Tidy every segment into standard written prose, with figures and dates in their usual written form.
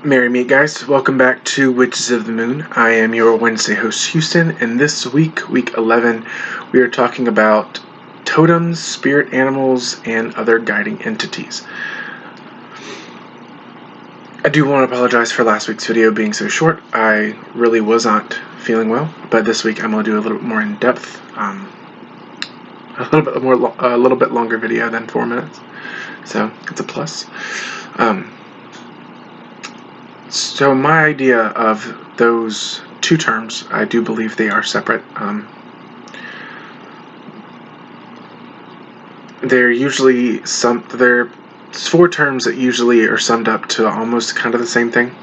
Merry meet, guys. Welcome back to Witches of the Moon. I am your Wednesday host, Houston, and this week, week 11, we are talking about totems, spirit animals, and other guiding entities. I do want to apologize for last week's video being so short. I really was not feeling well, but this week I'm going to do a little bit more in depth, a little bit longer video than 4 minutes, so it's a plus. So my idea of those two terms, I do believe they are separate. They're usually they're 4 terms that usually are summed up to almost kind of the same thing.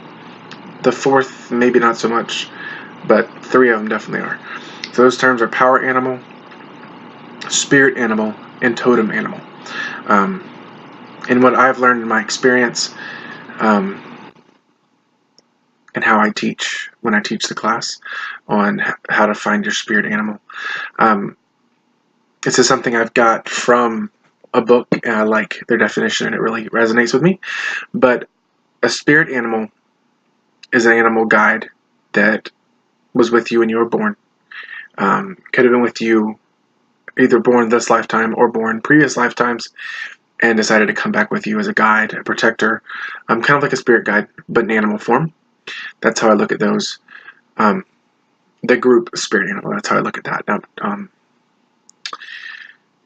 The fourth, maybe not so much, but 3 of them definitely are. So those terms are power animal, spirit animal, and totem animal. And what I've learned in my experience, and how I teach when I teach the class on how to find your spirit animal. This is something I've got from a book, and I like their definition, and it really resonates with me. But a spirit animal is an animal guide that was with you when you were born. Could have been with you either born this lifetime or born previous lifetimes, and decided to come back with you as a guide, a protector, kind of like a spirit guide, but in animal form. That's how I look at those. The group spirit animal, that's how I look at that. Now,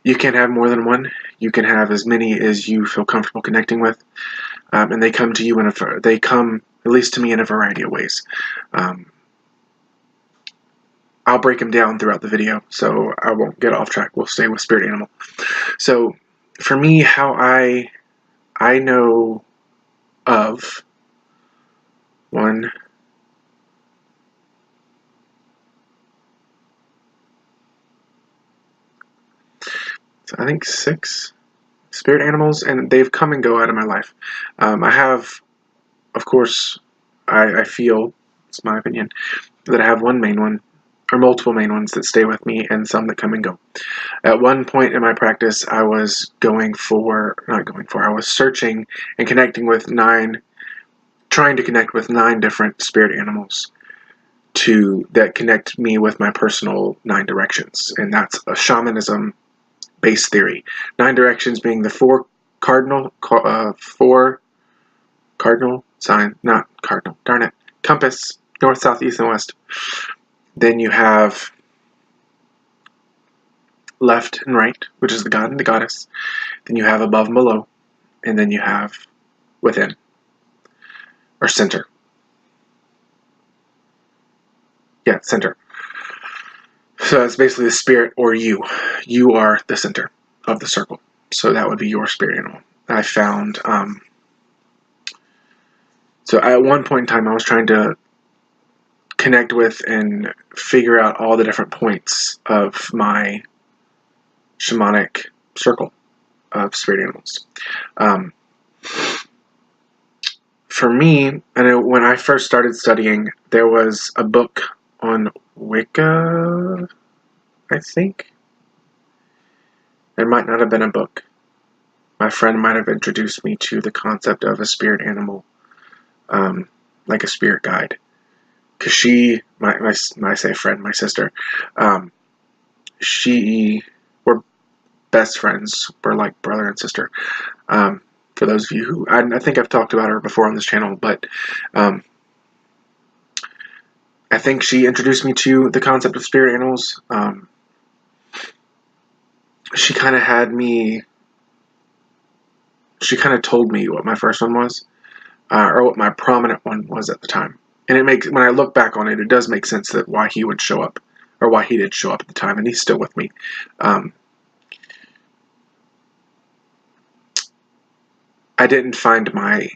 you can't have more than one. You can have as many as you feel comfortable connecting with. And they come to you they come, at least to me, in a variety of ways. I'll break them down throughout the video, so I won't get off track. We'll stay with spirit animal. So, for me, how I know of one, so I think 6 spirit animals, and they've come and go out of my life. I have, of course, I feel, it's my opinion, that I have one main one, or multiple main ones that stay with me, and some that come and go. At one point in my practice, I was I was searching and connecting with 9, trying to connect with 9 different spirit animals that connect me with my personal 9 directions, and that's a shamanism base theory. 9 directions being the 4 cardinal sign, not cardinal, darn it, compass, north, south, east, and west. Then you have left and right, which is the god and the goddess. Then you have above and below, and then you have within, or center. Yeah, center. So that's basically the spirit, or you. You are the center of the circle. So that would be your spirit animal. I found, so at one point in time, I was trying to connect with and figure out all the different points of my shamanic circle of spirit animals. For me, when I first started studying, there was a book on Wicca, I think. There might not have been a book. My friend might have introduced me to the concept of a spirit animal, like a spirit guide. Because I say friend, my sister, we're best friends. We're like brother and sister. For those of you who, I think I've talked about her before on this channel, but I think she introduced me to the concept of spirit animals. She kind of told me what my first one was, or what my prominent one was at the time. And when I look back on it, it does make sense that why he would show up, or why he did show up at the time, and he's still with me. I didn't find my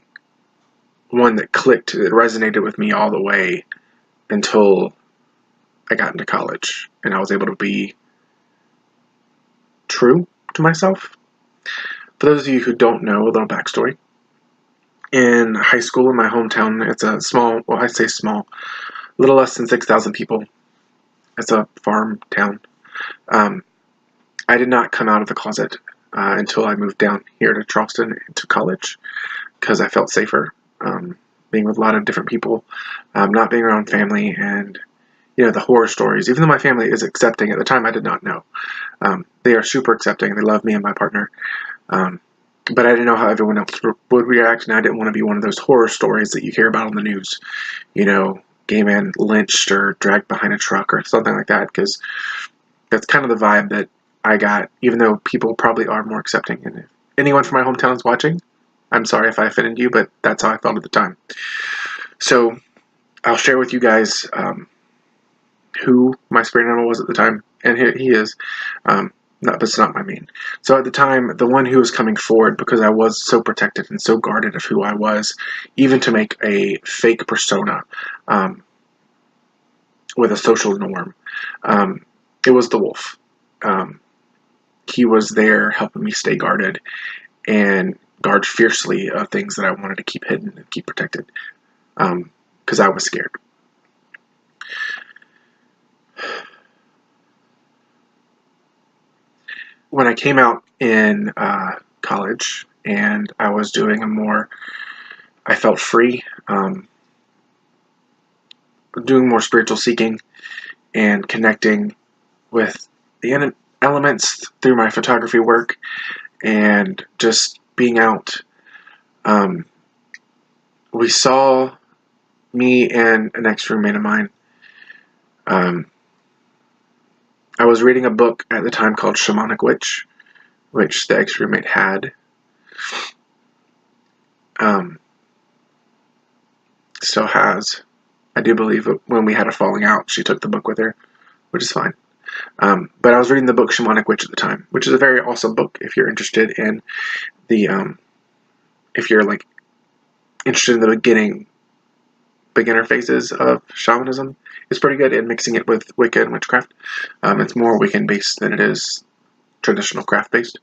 one that clicked, that resonated with me all the way until I got into college, and I was able to be true to myself. For those of you who don't know, a little backstory. In high school in my hometown, it's a small, well, I say small, a little less than 6,000 people. It's a farm town. I did not come out of the closet until I moved down here to Charleston to college, because I felt safer. being with a lot of different people, not being around family, and the horror stories. Even though my family is accepting, at the time I did not know. They are super accepting. They love me and my partner. But I didn't know how everyone else would react, and I didn't want to be one of those horror stories that you hear about on the news. Gay man lynched or dragged behind a truck or something like that, because that's kind of the vibe that I got, even though people probably are more accepting. And if anyone from my hometown is watching, I'm sorry if I offended you, but that's how I felt at the time. So I'll share with you guys who my spirit animal was at the time, and he is. That's not my main. So at the time, the one who was coming forward, because I was so protected and so guarded of who I was, even to make a fake persona with a social norm, it was the wolf. He was there helping me stay guarded and guard fiercely of things that I wanted to keep hidden and keep protected, because I was scared. When I came out in college and I was doing I felt free, doing more spiritual seeking and connecting with the elements through my photography work and just being out. We saw, me and an ex-roommate of mine, I was reading a book at the time called Shamanic Witch, which the ex-roommate had. Still has. I do believe when we had a falling out, she took the book with her, which is fine. But I was reading the book Shamanic Witch at the time, which is a very awesome book if you're interested in if you're like interested in the beginner phases of shamanism. It's pretty good in mixing it with Wicca and witchcraft. It's more Wiccan based than it is traditional craft based.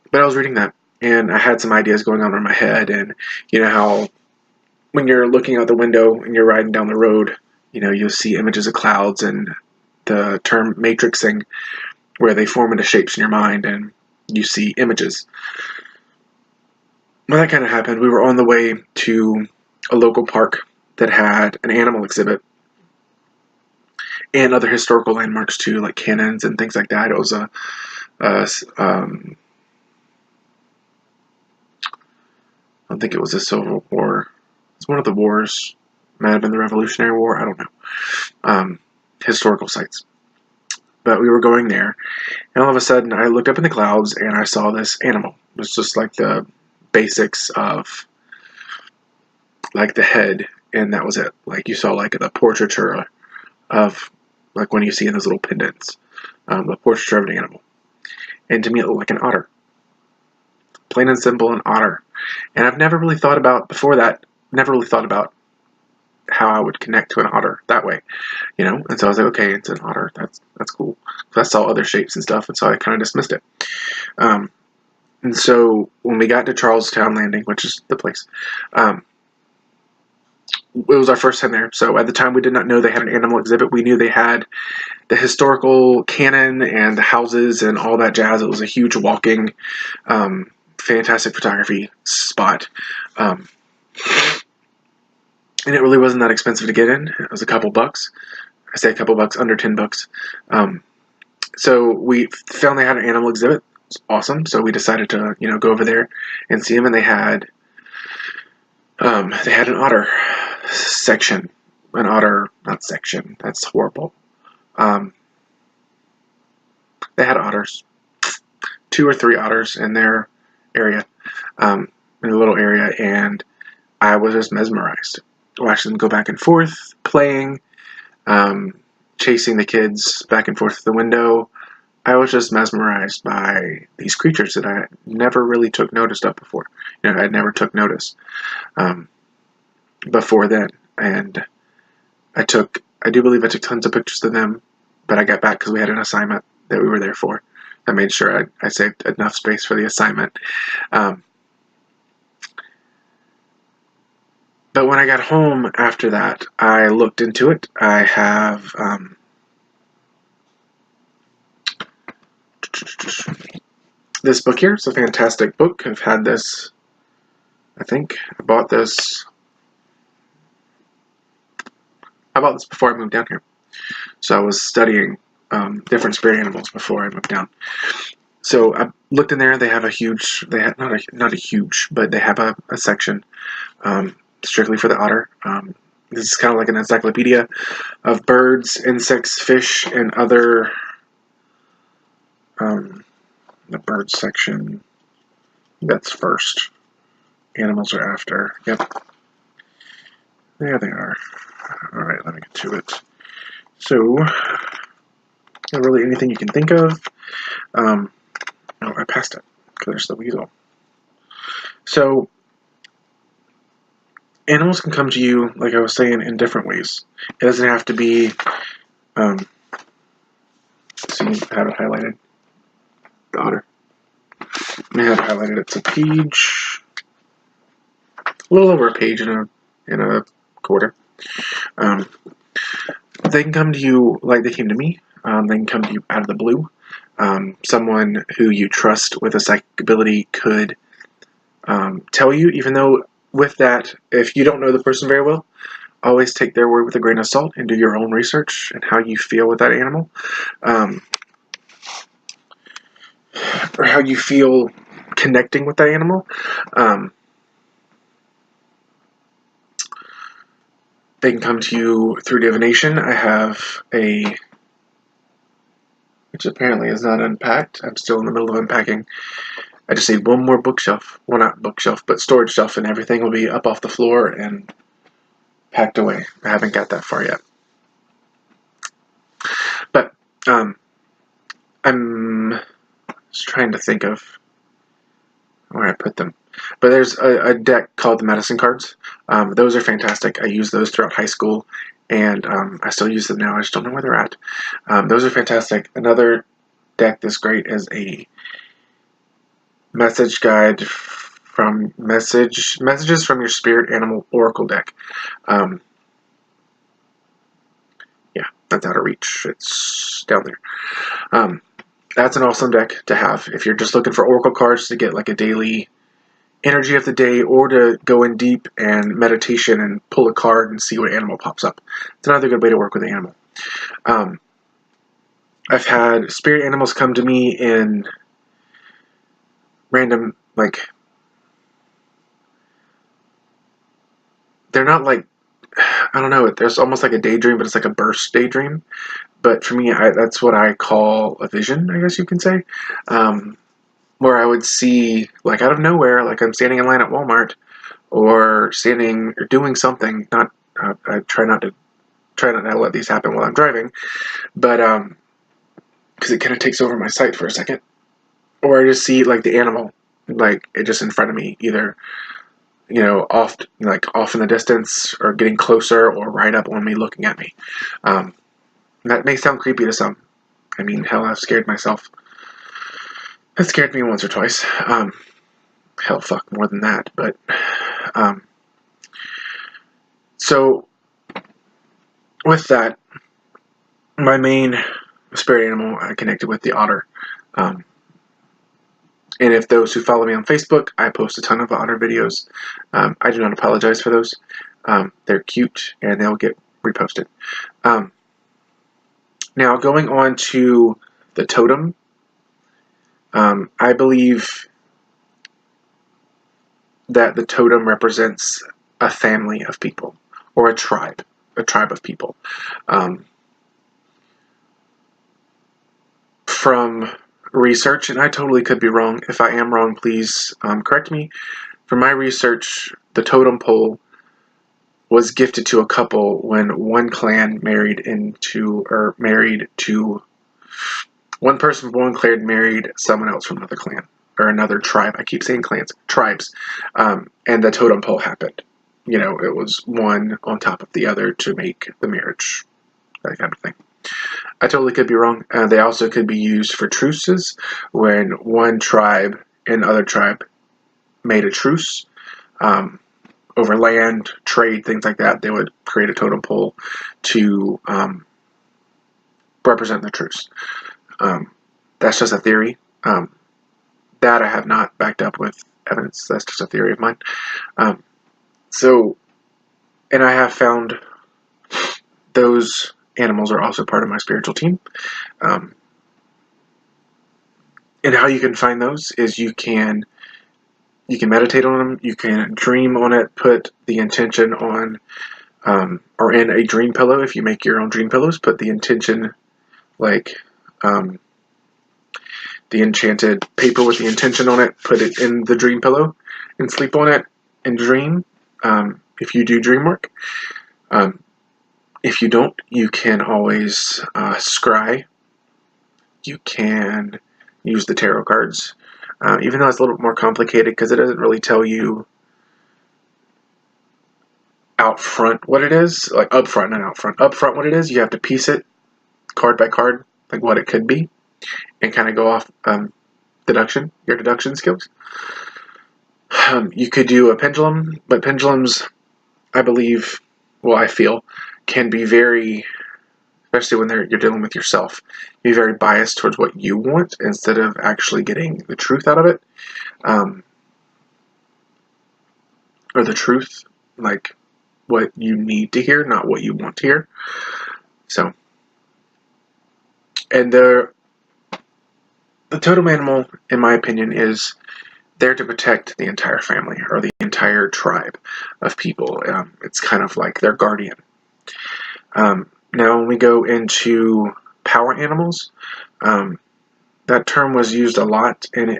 But I was reading that, and I had some ideas going on in my head, and how when you're looking out the window and you're riding down the road, you'll see images of clouds and the term matrixing, where they form into shapes in your mind and you see images. When that kind of happened, we were on the way to a local park that had an animal exhibit and other historical landmarks too, like cannons and things like that. It was I don't think it was a Civil War. It's one of the wars. Might have been the Revolutionary War. I don't know. Historical sites. But we were going there, and all of a sudden I looked up in the clouds and I saw this animal. It was just like the basics of like the head, and that was it. Like you saw like the portraiture of like when you see in those little pendants, the portraiture of an animal. And to me it looked like an otter. Plain and simple, an otter. And I've never really thought about, before that, how I would connect to an otter that way, and so I was like, okay, it's an otter, that's cool. So I saw other shapes and stuff, and so I kind of dismissed it. And so when we got to Charlestown Landing, which is the place, it was our first time there. So at the time we did not know they had an animal exhibit. We knew they had the historical canon and the houses and all that jazz. It was a huge walking, fantastic photography spot. And it really wasn't that expensive to get in. It was a couple bucks. I say a couple bucks, under $10. So we found they had an animal exhibit. It was awesome. So we decided to, go over there and see them. And they had an otter section. An otter, not section. That's horrible. They had otters. 2 or 3 otters in their area, in a little area. And I was just mesmerized. Watching them go back and forth, playing, chasing the kids back and forth to the window. I was just mesmerized by these creatures that I never really took notice of before. I never took notice before then. And I do believe I took tons of pictures of them, but I got back because we had an assignment that we were there for. I made sure I saved enough space for the assignment. But when I got home after that, I looked into it. I have this book here. It's a fantastic book. I've had this, I think I bought this I bought this before I moved down here. So I was studying different spirit animals before I moved down. So I looked in there. They have a huge, they have not a huge, but they have a section strictly for the otter. This is kind of like an encyclopedia of birds, insects, fish, and other. The bird section, that's first. Animals are after. Yep. There they are. Alright, let me get to it. So, not really anything you can think of. Oh, I passed it. There's the weasel. So, animals can come to you, like I was saying, in different ways. It doesn't have to be, see, I have it highlighted. The otter. I have it highlighted. It's a page, a little over a page in a quarter. They can come to you like they came to me. They can come to you out of the blue. Someone who you trust with a psychic ability could tell you, even though with that, if you don't know the person very well, always take their word with a grain of salt and do your own research and how you feel with that animal. Or how you feel connecting with that animal. They can come to you through divination. I have a, which apparently is not unpacked. I'm still in the middle of unpacking. I just need one more bookshelf. Well, not bookshelf, but storage shelf, and everything will be up off the floor and packed away. I haven't got that far yet. But I'm just trying to think of where I put them. But there's a deck called the Medicine Cards. Those are fantastic. I used those throughout high school, and I still use them now. I just don't know where they're at. Those are fantastic. Another deck that's great is a message guide from messages from your spirit animal oracle deck. Yeah, that's out of reach. It's down there. That's an awesome deck to have if you're just looking for oracle cards to get like a daily energy of the day, or to go in deep and meditation and pull a card and see what animal pops up. It's another good way to work with the animal. I've had spirit animals come to me in random, like, they're not like, I don't know, there's almost like a daydream, but it's like a burst daydream. But for me, that's what I call a vision, I guess you can say. Where I would see, like out of nowhere, like I'm standing in line at Walmart, or standing or doing something. Not, I try not to let these happen while I'm driving, but because it kind of takes over my sight for a second. Or I just see like the animal, like it just in front of me, either off in the distance, or getting closer, or right up on me, looking at me. That may sound creepy to some. I mean, hell, I've scared myself. That scared me once or twice. Hell, fuck, more than that. But so with that, my main spirit animal I connected with the otter. And if those who follow me on Facebook, I post a ton of otter videos. I do not apologize for those. They're cute, and they'll get reposted. Now, going on to the totem, I believe that the totem represents a family of people, or a tribe of people. From research, and I totally could be wrong. If I am wrong, please correct me. From my research, the totem pole was gifted to a couple when one clan married to one person from one clan married someone else from another clan, or another tribe. I keep saying clans, tribes. And the totem pole happened. It was one on top of the other to make the marriage, that kind of thing. I totally could be wrong. They also could be used for truces, when one tribe and the other tribe made a truce over land, trade, things like that. They would create a totem pole to represent the truce. That's just a theory. That I have not backed up with evidence. That's just a theory of mine. And I have found those animals are also part of my spiritual team. And how you can find those is you can meditate on them, you can dream on it, put the intention on, or in a dream pillow. If you make your own dream pillows, put the intention, like the enchanted paper with the intention on it, put it in the dream pillow and sleep on it and dream, if you do dream work. If you don't, you can always scry. You can use the tarot cards, even though it's a little bit more complicated because it doesn't really tell you out front what it is, like up front, not out front. Up front what it is, you have to piece it card by card, like what it could be, and kind of go off your deduction skills. You could do a pendulum, but pendulums, I believe, well, I feel, can be very, especially when you're dealing with yourself, be very biased towards what you want instead of actually getting the truth out of it, or the truth, like what you need to hear, not what you want to hear. So, and the totem animal, in my opinion, is there to protect the entire family or the entire tribe of people. It's kind of like their guardian. Now, when we go into power animals, that term was used a lot, and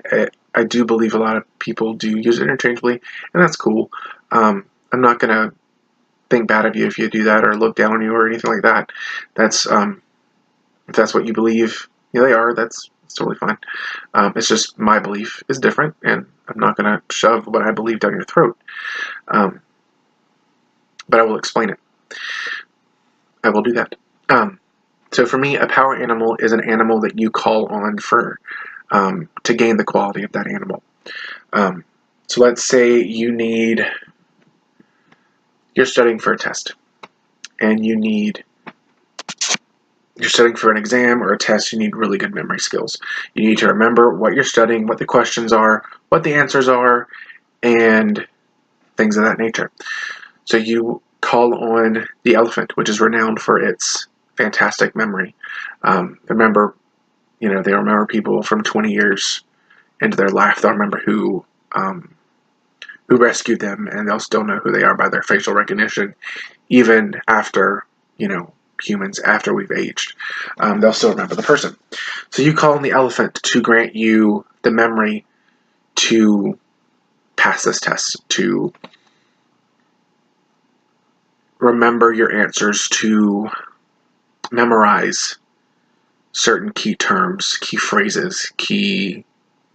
I do believe a lot of people do use it interchangeably, and that's cool. I'm not going to think bad of you if you do that or look down on you or anything like that. That's if that's what you believe they are, that's totally fine. It's just my belief is different, and I'm not going to shove what I believe down your throat. But I will explain it. I will do that. So for me, a power animal is an animal that you call on for to gain the quality of that animal. So let's say you're studying for a test, and you're studying for an exam or a test. You need really good memory skills. You need to remember what you're studying, what the questions are, what the answers are, and things of that nature. So you call on the elephant, which is renowned for its fantastic memory. Remember, they remember people from 20 years into their life. They'll remember who rescued them, and they'll still know who they are by their facial recognition, even after, humans, after we've aged. They'll still remember the person. So you call on the elephant to grant you the memory to pass this test, to remember your answers, to memorize certain key terms, key phrases, key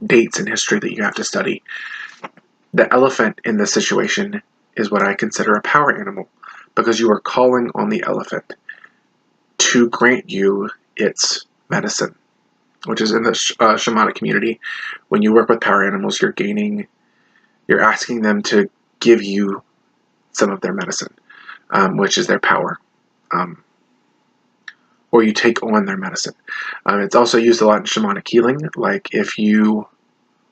dates in history that you have to study. The elephant in this situation is what I consider a power animal, because you are calling on the elephant to grant you its medicine, which is in the shamanic community. When you work with power animals, you're asking them to give you some of their medicine, which is their power. Or you take on their medicine. It's also used a lot in shamanic healing. Like this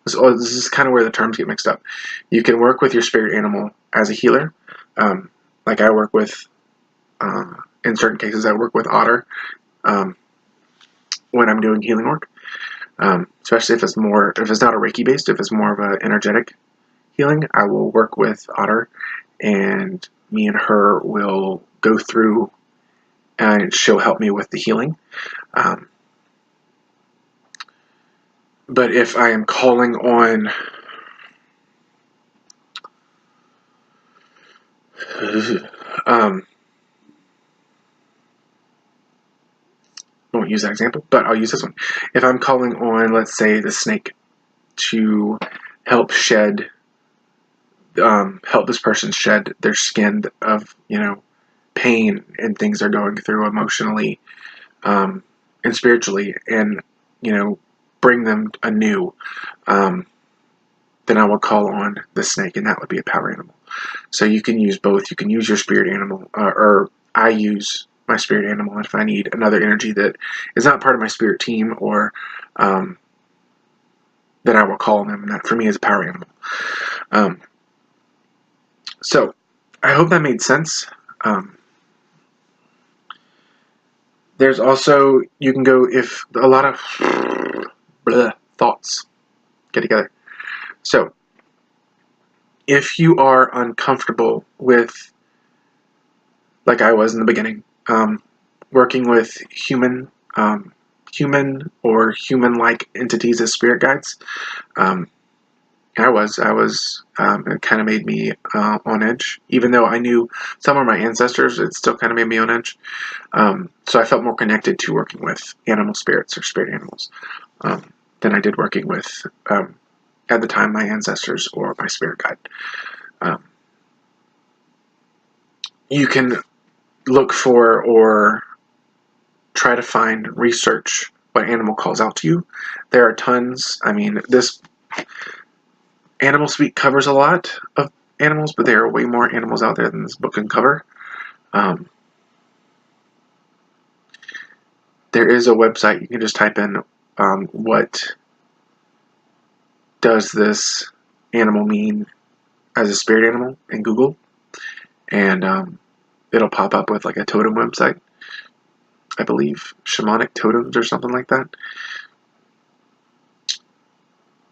is kind of where the terms get mixed up. You can work with your spirit animal as a healer. Like I work with, in certain cases, I work with otter when I'm doing healing work. Especially if it's not a Reiki based, if it's more of an energetic healing, I will work with otter, and me and her will go through, and she'll help me with the healing. But if I am calling on I won't use that example, but I'll use this one. If I'm calling on, let's say, the snake to help help this person shed their skin of, pain and things they're going through emotionally, and spiritually, and, bring them anew, then I will call on the snake, and that would be a power animal. So you can use both. You can use your spirit animal, or I use my spirit animal if I need another energy that is not part of my spirit team, or then I will call on them, and that for me is a power animal. So I hope that made sense. There's also, you can go if a lot of thoughts get together. So, if you are uncomfortable with, like I was in the beginning, working with human or human-like entities as spirit guides, it kind of made me on edge. Even though I knew some of my ancestors, it still kind of made me on edge. So I felt more connected to working with animal spirits or spirit animals than I did working with, at the time, my ancestors or my spirit guide. You can look for or try to find, research what animal calls out to you. There are tons. I mean, this Animal Speak covers a lot of animals, but there are way more animals out there than this book can cover. There is a website you can just type in what does this animal mean as a spirit animal in Google, and it'll pop up with like a totem website, I believe, shamanic totems or something like that.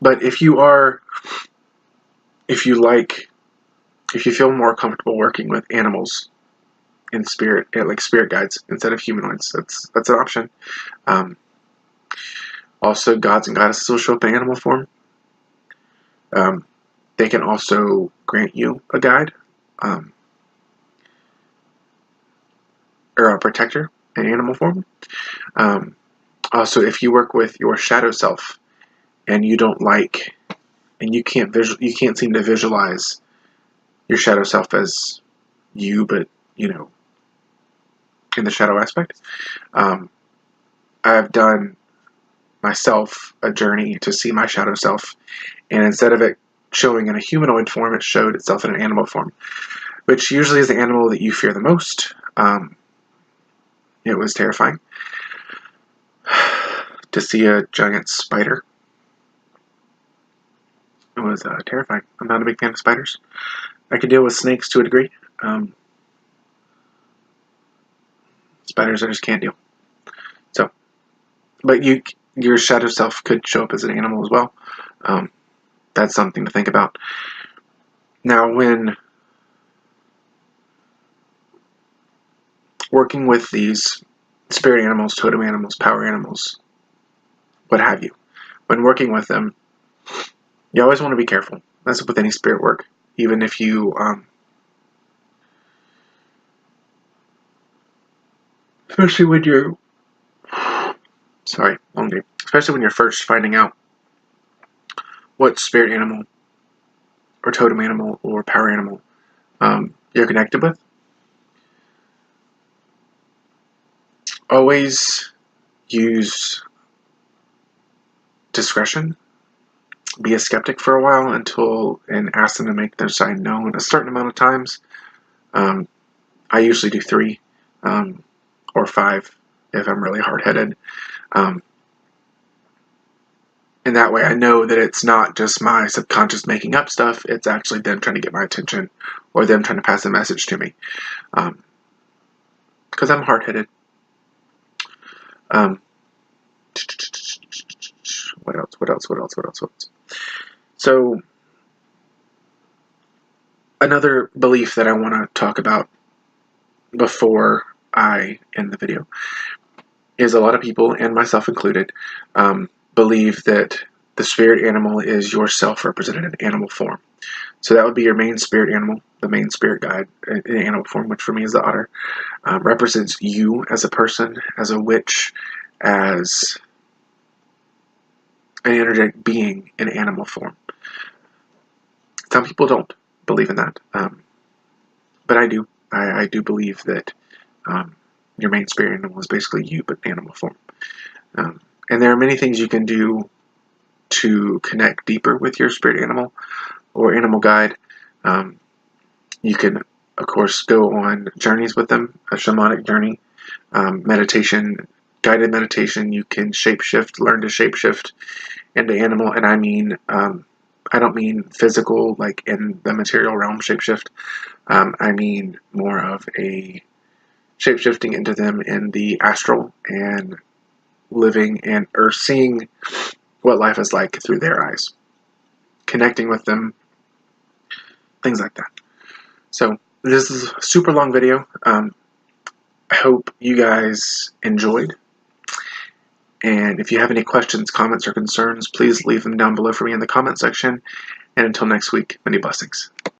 But if you feel more comfortable working with animals in spirit, like spirit guides instead of humanoids, that's an option. Also, gods and goddesses will show up in animal form. They can also grant you a guide, or a protector in animal form. Also, if you work with your shadow self and you don't like, and you can't seem to visualize your shadow self as you, but in the shadow aspect, I've done myself a journey to see my shadow self, and instead of it showing in a humanoid form, it showed itself in an animal form, which usually is the animal that you fear the most. It was terrifying to see a giant spider. It was terrifying. I'm not a big fan of spiders. I can deal with snakes to a degree. Spiders I just can't deal. So, but your shadow self could show up as an animal as well. That's something to think about. Now, when working with these spirit animals, totem animals, power animals, what have you, when working with them, you always want to be careful. That's with any spirit work. Even if you, especially when you're, especially when you're first finding out what spirit animal or totem animal or power animal you're connected with, always use discretion. Be a skeptic for a while and ask them to make their sign known a certain amount of times. I usually do 3 or 5 if I'm really hard-headed. And that way I know that it's not just my subconscious making up stuff, it's actually them trying to get my attention or them trying to pass a message to me. Because I'm hard-headed. What else? So, another belief that I want to talk about before I end the video is a lot of people, and myself included, believe that the spirit animal is yourself represented in animal form. So that would be your main spirit animal, the main spirit guide in animal form, which for me is the otter, represents you as a person, as a witch, as an energetic being in animal form. Some people don't believe in that, but I do. I do believe that your main spirit animal is basically you, but in animal form. And there are many things you can do to connect deeper with your spirit animal or animal guide. You can, of course, go on journeys with them, a shamanic journey, meditation, guided meditation. You can learn to shapeshift into animal, and I don't mean physical, like in the material realm shapeshift. I mean more of a shape-shifting into them in the astral and living and or seeing what life is like through their eyes, connecting with them, things like that. So this is a super long video. I hope you guys enjoyed. And if you have any questions, comments, or concerns, please leave them down below for me in the comment section. And until next week, many blessings.